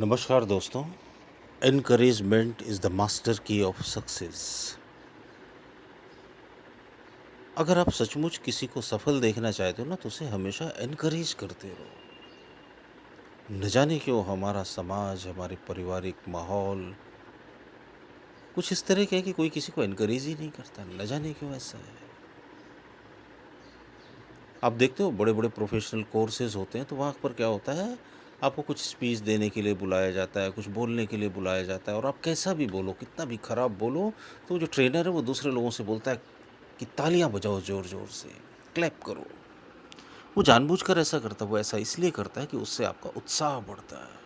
नमस्कार दोस्तों। Encouragement is the master की ऑफ सक्सेस। अगर आप सचमुच किसी को सफल देखना चाहते हो ना, तो उसे हमेशा एनकरेज करते रहो। न जाने क्यों हमारा समाज, हमारे पारिवारिक माहौल कुछ इस तरह का है कि कोई किसी को एनकरेज ही नहीं करता। न जाने क्यों ऐसा है। आप देखते हो बड़े बड़े प्रोफेशनल कोर्सेज होते हैं, तो वहाँ पर क्या होता है, आपको कुछ स्पीच देने के लिए बुलाया जाता है, कुछ बोलने के लिए बुलाया जाता है, और आप कैसा भी बोलो, कितना भी खराब बोलो, तो जो ट्रेनर है वो दूसरे लोगों से बोलता है कि तालियां बजाओ जोर जोर से, क्लैप करो। वो जानबूझकर ऐसा करता है, वो ऐसा इसलिए करता है कि उससे आपका उत्साह बढ़ता है।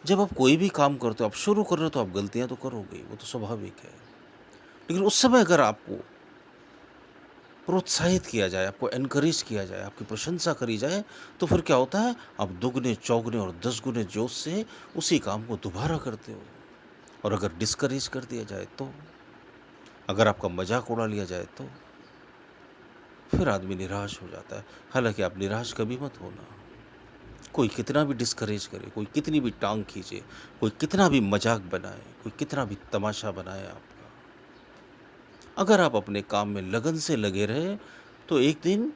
जब आप कोई भी काम करते हो, आप शुरू कर रहे हो, तो आप गलतियां तो करोगे, वो तो स्वाभाविक है। लेकिन उस समय अगर आपको प्रोत्साहित किया जाए, आपको एनकरेज किया जाए, आपकी प्रशंसा करी जाए, तो फिर क्या होता है, आप दुगने चौगने और 10 गुने जोश से उसी काम को दोबारा करते हो। और अगर डिस्करेज कर दिया जाए तो, अगर आपका मजाक उड़ा लिया जाए तो फिर आदमी निराश हो जाता है। हालांकि आप निराश कभी मत होना। कोई कितना भी डिस्करेज करे, कोई कितनी भी टांग खींचे, कोई कितना भी मजाक बनाए, कोई कितना भी तमाशा बनाए आपका, अगर आप अपने काम में लगन से लगे रहे, तो एक दिन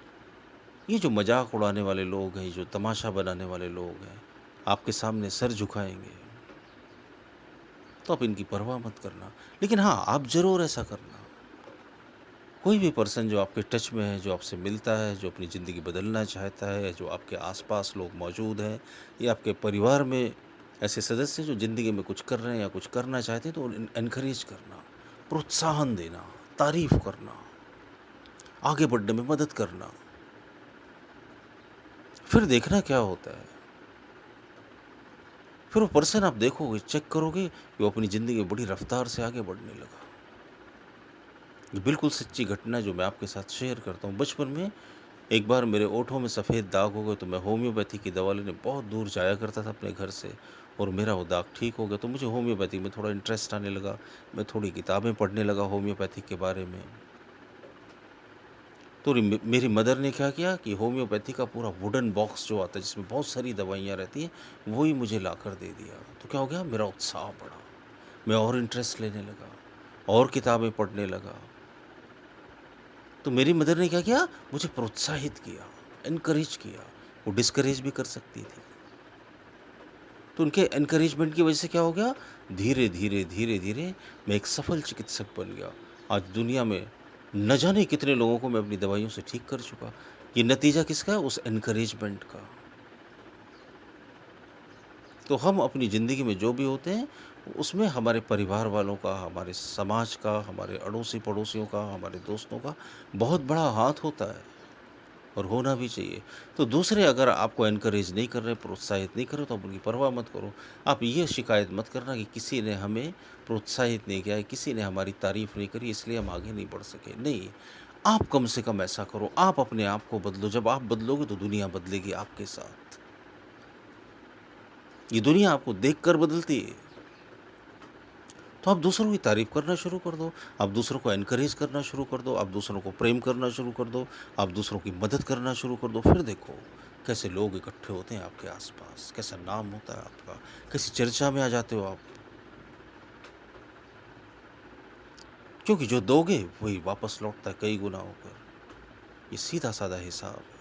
ये जो मजाक उड़ाने वाले लोग हैं, ये जो तमाशा बनाने वाले लोग हैं, आपके सामने सर झुकाएंगे। तो आप इनकी परवाह मत करना। लेकिन हाँ, आप जरूर ऐसा करना, कोई भी पर्सन जो आपके टच में है, जो आपसे मिलता है, जो अपनी ज़िंदगी बदलना चाहता है, जो आपके आसपास लोग मौजूद हैं, या आपके परिवार में ऐसे सदस्य जो ज़िंदगी में कुछ कर रहे हैं या कुछ करना चाहते हैं, तो एनकरेज करना, प्रोत्साहन देना, तारीफ करना, आगे बढ़ने में मदद करना। फिर देखना क्या होता है, फिर वो पर्सन आप देखोगे, चेक करोगे कि वो अपनी ज़िंदगी में बड़ी रफ्तार से आगे बढ़ने लगा। ये बिल्कुल सच्ची घटना जो मैं आपके साथ शेयर करता हूँ। बचपन में एक बार मेरे ओठों में सफ़ेद दाग हो गए, तो मैं होम्योपैथी की दवा लेने बहुत दूर जाया करता था अपने घर से, और मेरा वो दाग ठीक हो गया। तो मुझे होम्योपैथी में थोड़ा इंटरेस्ट आने लगा। मैं थोड़ी किताबें पढ़ने लगा होम्योपैथी के बारे में। तो मेरी मदर ने क्या किया कि होम्योपैथी का पूरा वुडन बॉक्स जो आता है, जिसमें बहुत सारी दवाइयाँ रहती हैं, वही मुझे लाकर दे दिया। तो क्या हो गया, मेरा उत्साह बढ़ा, मैं और इंटरेस्ट लेने लगा, और किताबें पढ़ने लगा। तो मेरी मदर ने क्या किया, मुझे प्रोत्साहित किया, एनकरेज किया। वो डिस्करेज भी कर सकती थी। तो उनके एनकरेजमेंट की वजह से क्या हो गया, धीरे धीरे धीरे धीरे मैं एक सफल चिकित्सक बन गया। आज दुनिया में न जाने कितने लोगों को मैं अपनी दवाइयों से ठीक कर चुका। ये नतीजा किसका है, उस एनकरेजमेंट का। तो हम अपनी ज़िंदगी में जो भी होते हैं, उसमें हमारे परिवार वालों का, हमारे समाज का, हमारे अड़ोसी पड़ोसियों का, हमारे दोस्तों का बहुत बड़ा हाथ होता है, और होना भी चाहिए। तो दूसरे अगर आपको एनकरेज नहीं कर रहे, प्रोत्साहित नहीं कर रहे, तो आप उनकी परवाह मत करो। आप ये शिकायत मत करना कि किसी ने हमें प्रोत्साहित नहीं किया है, किसी ने हमारी तारीफ नहीं करी, इसलिए हम आगे नहीं बढ़ सके। नहीं, आप कम से कम ऐसा करो, आप अपने आप को बदलो। जब आप बदलोगे तो दुनिया बदलेगी आपके साथ। ये दुनिया आपको देखकर बदलती है। तो आप दूसरों की तारीफ करना शुरू कर दो, आप दूसरों को एनकरेज करना शुरू कर दो, आप दूसरों को प्रेम करना शुरू कर दो, आप दूसरों की मदद करना शुरू कर दो। फिर देखो कैसे लोग इकट्ठे होते हैं आपके आसपास, कैसा नाम होता है आपका, कैसी चर्चा में आ जाते हो आप। क्योंकि जो दोगे वही वापस लौटता है कई गुना होकर। ये सीधा साधा हिसाब है।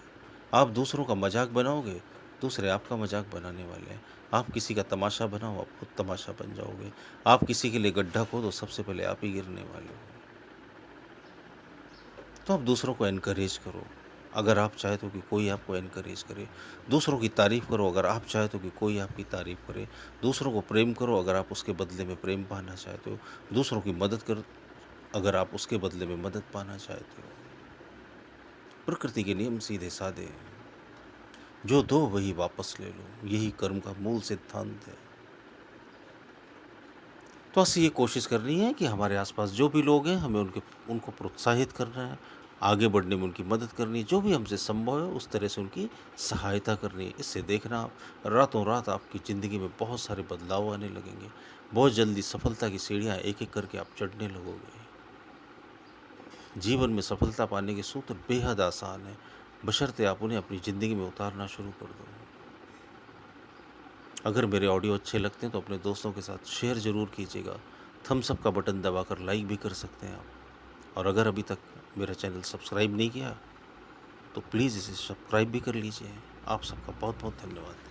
आप दूसरों का मजाक बनाओगे, दूसरे आपका मजाक बनाने वाले हैं। आप किसी का तमाशा बनाओ, आप खुद तमाशा बन जाओगे। आप किसी के लिए गड्ढा खोदो, सबसे पहले आप ही गिरने वाले हो। तो आप दूसरों को एनकरेज करो, अगर आप चाहते हो कि कोई आपको एनकरेज करे। दूसरों की तारीफ करो, अगर आप चाहते हो कि कोई आपकी तारीफ करे। दूसरों को प्रेम करो, अगर आप उसके बदले में प्रेम पाना चाहते हो। दूसरों की मदद करो, अगर आप उसके बदले में मदद पाना चाहते हो। प्रकृति के नियम सीधे साधे हैं। जो दो वही वापस ले लो, यही कर्म का मूल सिद्धांत है। तो बस ये कोशिश करनी है कि हमारे आसपास जो भी लोग हैं, हमें उनको प्रोत्साहित करना है, आगे बढ़ने में उनकी मदद करनी है, जो भी हमसे संभव है उस तरह से उनकी सहायता करनी है। इससे देखना आप, रातों रात आपकी ज़िंदगी में बहुत सारे बदलाव आने लगेंगे। बहुत जल्दी सफलता की सीढ़ियाँ एक-एक करके आप चढ़ने लगोगे। जीवन में सफलता पाने के सूत्र बेहद आसान हैं, बशर्ते आप उन्हें अपनी ज़िंदगी में उतारना शुरू कर दो। अगर मेरे ऑडियो अच्छे लगते हैं तो अपने दोस्तों के साथ शेयर ज़रूर कीजिएगा। थम्स अप का बटन दबाकर लाइक भी कर सकते हैं आप। और अगर अभी तक मेरा चैनल सब्सक्राइब नहीं किया तो प्लीज़ इसे सब्सक्राइब भी कर लीजिए। आप सबका बहुत बहुत धन्यवाद।